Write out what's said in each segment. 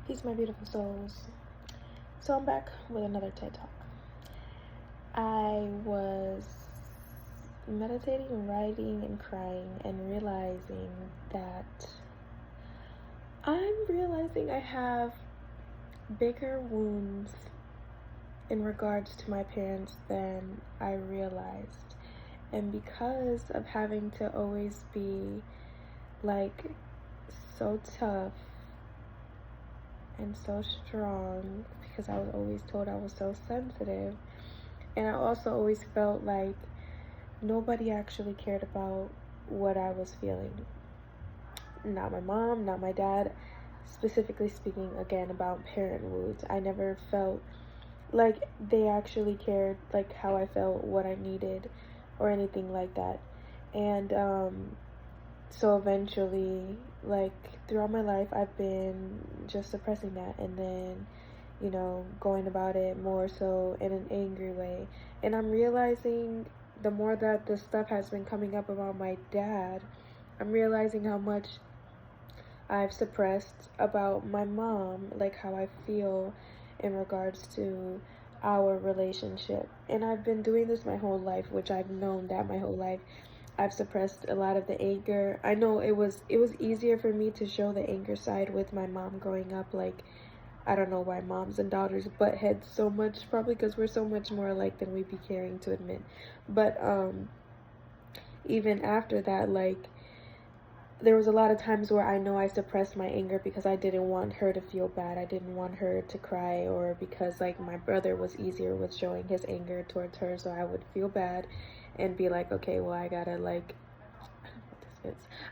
Peace, my beautiful souls. So I'm back with another TED Talk. I was meditating, writing, and crying, and realizing that I have bigger wounds in regards to my parents than I realized. And because of having to always be like so tough and so strong, because I was always told I was so sensitive, and I also always felt like nobody actually cared about what I was feeling. Not my mom, not my dad. Specifically speaking, again, about parent wounds, I never felt like they actually cared, like how I felt, what I needed, or anything like that. And so eventually, like throughout my life, I've been just suppressing that, and then going about it more so in an angry way. And I'm realizing the more that the stuff has been coming up about my dad, I'm realizing how much I've suppressed about my mom, like how I feel in regards to our relationship. And I've been doing this my whole life, which I've known that my whole life. I've suppressed a lot of the anger. I know it was easier for me to show the anger side with my mom growing up. Like, I don't know why moms and daughters butt heads so much, probably because we're so much more alike than we'd be caring to admit. But even after that, like, there was a lot of times where I know I suppressed my anger because I didn't want her to feel bad. I didn't want her to cry, or because like my brother was easier with showing his anger towards her, so I would feel bad and be like, okay, well, I gotta like,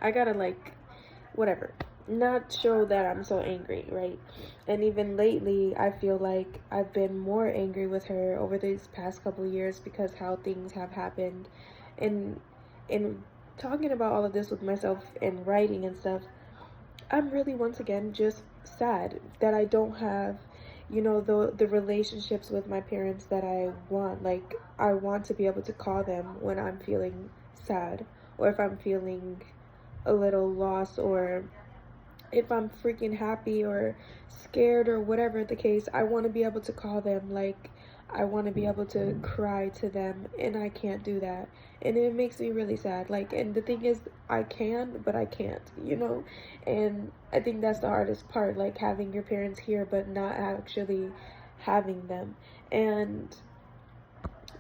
I gotta like, whatever, not show that I'm so angry, right? And even lately, I feel like I've been more angry with her over these past couple of years because how things have happened. And in talking about all of this with myself and writing and stuff, I'm really once again just sad that I don't have, the relationships with my parents that I want. Like, I want to be able to call them when I'm feeling sad, or if I'm feeling a little lost, or if I'm freaking happy or scared or whatever the case. I want to be able to call them. Like, I want to be able to cry to them, and I can't do that. And it makes me really sad. Like, and the thing is, I can, but I can't, And I think that's the hardest part, like having your parents here, but not actually having them. And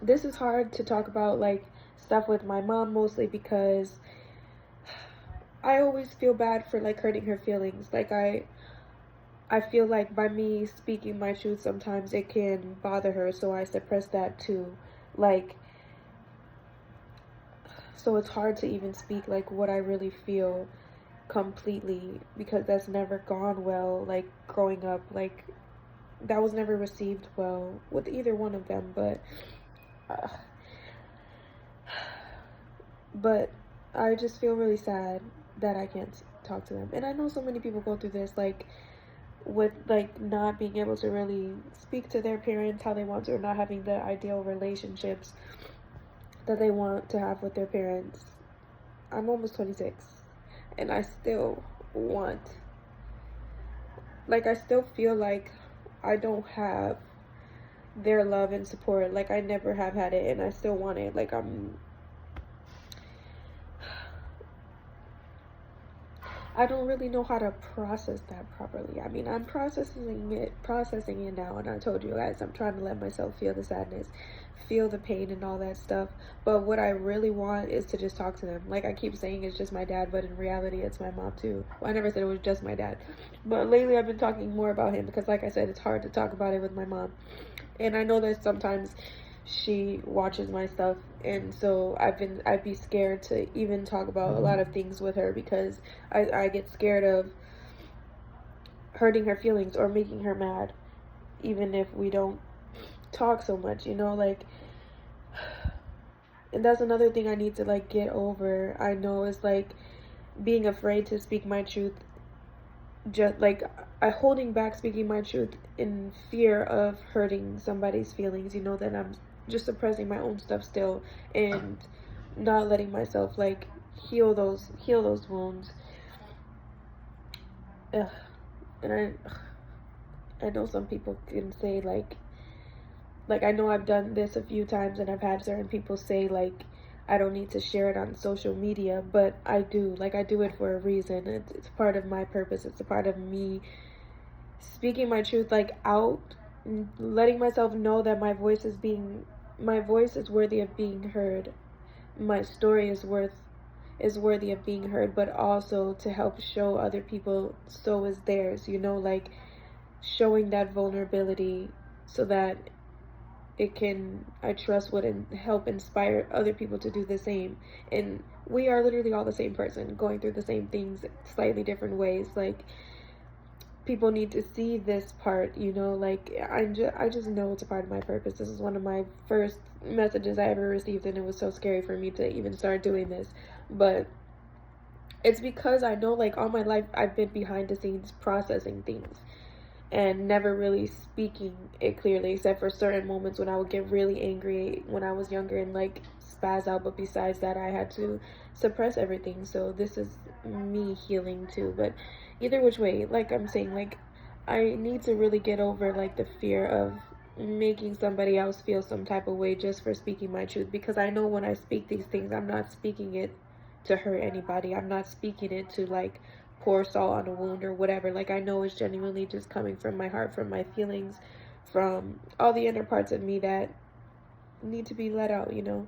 this is hard to talk about, like, stuff with my mom, mostly because I always feel bad for like hurting her feelings. Like, I feel like by me speaking my truth, sometimes it can bother her, so I suppress that too. Like, so it's hard to even speak like what I really feel completely, because that's never gone well. Like, growing up, like, that was never received well with either one of them. Uh, but I just feel really sad that I can't talk to them. And I know so many people go through this, like, with like not being able to really speak to their parents how they want to, or not having the ideal relationships that they want to have with their parents. I'm almost 26, and I still want, like, I still feel like I don't have their love and support. Like, I never have had it, and I still want it. Like, I don't really know how to process that properly. I mean, I'm processing it now, and I told you guys I'm trying to let myself feel the sadness, feel the pain and all that stuff. But what I really want is to just talk to them. Like, I keep saying it's just my dad, but in reality it's my mom too. Well, I never said it was just my dad. But lately I've been talking more about him because, like I said, it's hard to talk about it with my mom. And I know that sometimes she watches my stuff, and so I'd be scared to even talk about a lot of things with her, because I get scared of hurting her feelings or making her mad, even if we don't talk so much, like. And that's another thing I need to like get over. I know, is like being afraid to speak my truth, just like I holding back speaking my truth in fear of hurting somebody's feelings, that I'm just suppressing my own stuff still, and not letting myself like heal those wounds. Ugh. And I know some people can say like I know I've done this a few times and I've had certain people say like I don't need to share it on social media, but I do. Like I do it for a reason. It's part of my purpose. It's a part of me speaking my truth like out, letting myself know that my voice is worthy of being heard. My story is worthy of being heard, but also to help show other people so is theirs, you know, like showing that vulnerability so that it can, I trust, would help inspire other people to do the same. And we are literally all the same person going through the same things slightly different ways. Like people need to see this part, you know, like I just know it's a part of my purpose. This is one of my first messages I ever received, and it was so scary for me to even start doing this. But it's because I know like all my life I've been behind the scenes processing things and never really speaking it clearly, except for certain moments when I would get really angry when I was younger and like spaz out. But besides that, I had to suppress everything. So this is me healing too. But either which way, like I'm saying, like I need to really get over like the fear of making somebody else feel some type of way just for speaking my truth, because I know when I speak these things, I'm not speaking it to hurt anybody. I'm not speaking it to like pour salt on a wound or whatever. Like I know it's genuinely just coming from my heart, from my feelings, from all the inner parts of me that need to be let out, you know.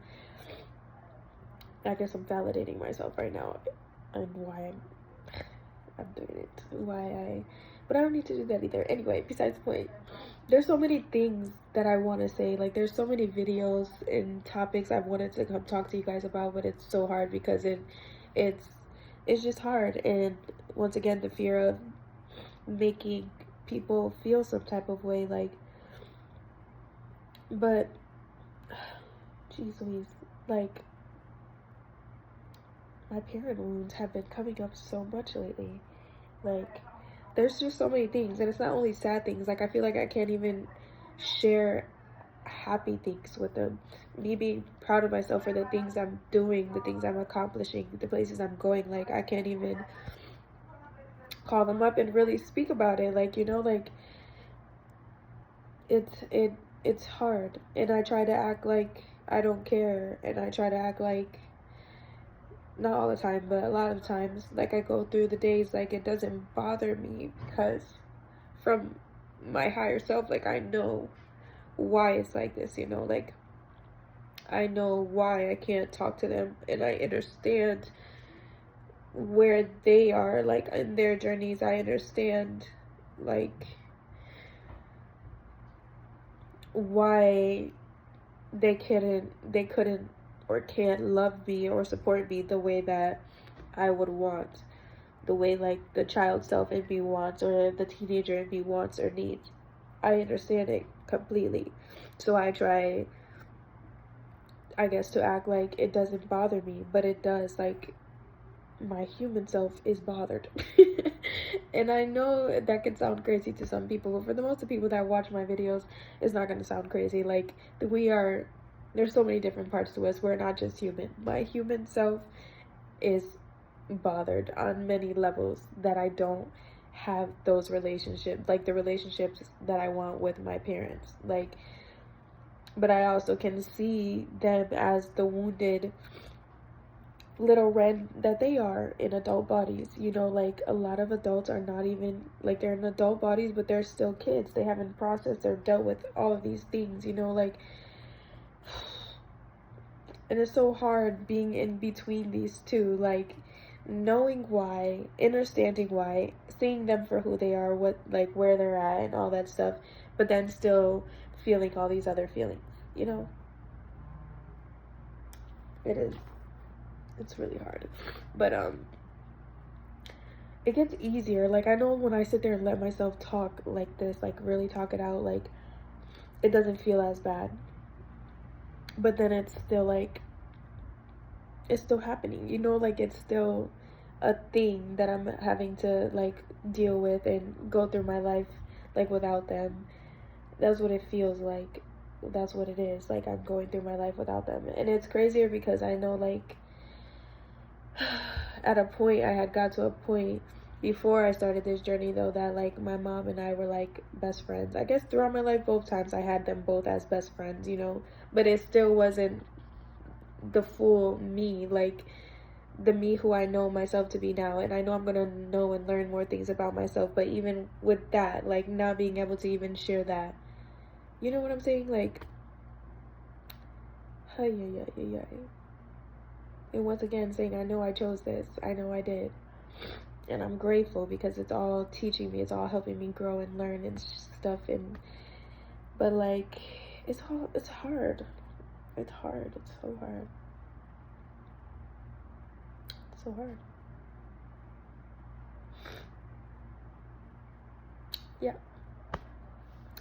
I guess I'm validating myself right now and why I'm doing it. But I don't need to do that either. Anyway, besides the point. There's so many things that I want to say. Like there's so many videos and topics I've wanted to come talk to you guys about, but it's so hard because it's it's just hard. And once again, the fear of making people feel some type of way, like, but jeez Louise, like my parent wounds have been coming up so much lately. Like there's just so many things, and it's not only sad things. Like I feel like I can't even share happy things with them. Me being proud of myself for the things I'm doing, the things I'm accomplishing, the places I'm going, like I can't even call them up and really speak about it. Like, you know, like it's hard, and I try to act like I don't care, and I try to act like, not all the time, but a lot of times, like I go through the days like it doesn't bother me, because from my higher self, like I know why it's like this, you know, like I know why I can't talk to them, and I understand where they are, like in their journeys. I understand like why they couldn't or can't love me or support me the way that I would want, the way like the child self in me wants, or the teenager in me wants or needs. I understand it completely. So I try, I guess, to act like it doesn't bother me, but it does. Like my human self is bothered. And I know that can sound crazy to some people, but for the most of the people that watch my videos, it's not going to sound crazy. Like there's so many different parts to us. We're not just human. My human self is bothered on many levels, that I don't have those relationships, like the relationships that I want with my parents. Like, but I also can see them as the wounded little Ren that they are in adult bodies. You know, like a lot of adults are not even, like they're in adult bodies, but they're still kids. They haven't processed or dealt with all of these things, you know, like, and it's so hard being in between these two, like knowing why, understanding why, seeing them for who they are, what, like where they're at and all that stuff, but then still feeling all these other feelings, you know. It's really hard, but it gets easier. Like I know when I sit there and let myself talk like this, like really talk it out, like it doesn't feel as bad. But then it's still like, it's still happening, you know, like it's still a thing that I'm having to like deal with and go through my life like without them. That's what it feels like. That's what it is. Like I'm going through my life without them. And it's crazier because I know like at a point I had got to a point before I started this journey, though, that like my mom and I were like best friends. I guess throughout my life, both times I had them both as best friends, you know, but it still wasn't the full me, like the me who I know myself to be now. And I know I'm gonna know and learn more things about myself, but even with that, like not being able to even share that, you know what I'm saying? Like, hey, yeah. And once again, saying, I know I chose this, I know I did. And I'm grateful because it's all teaching me, it's all helping me grow and learn and stuff. And but like, it's hard. It's so hard. It's so hard. Yeah,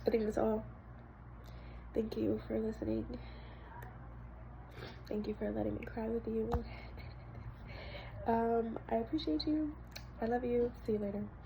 I think that's all. Thank you for listening. Thank you for letting me cry with you. I appreciate you. I love you. See you later.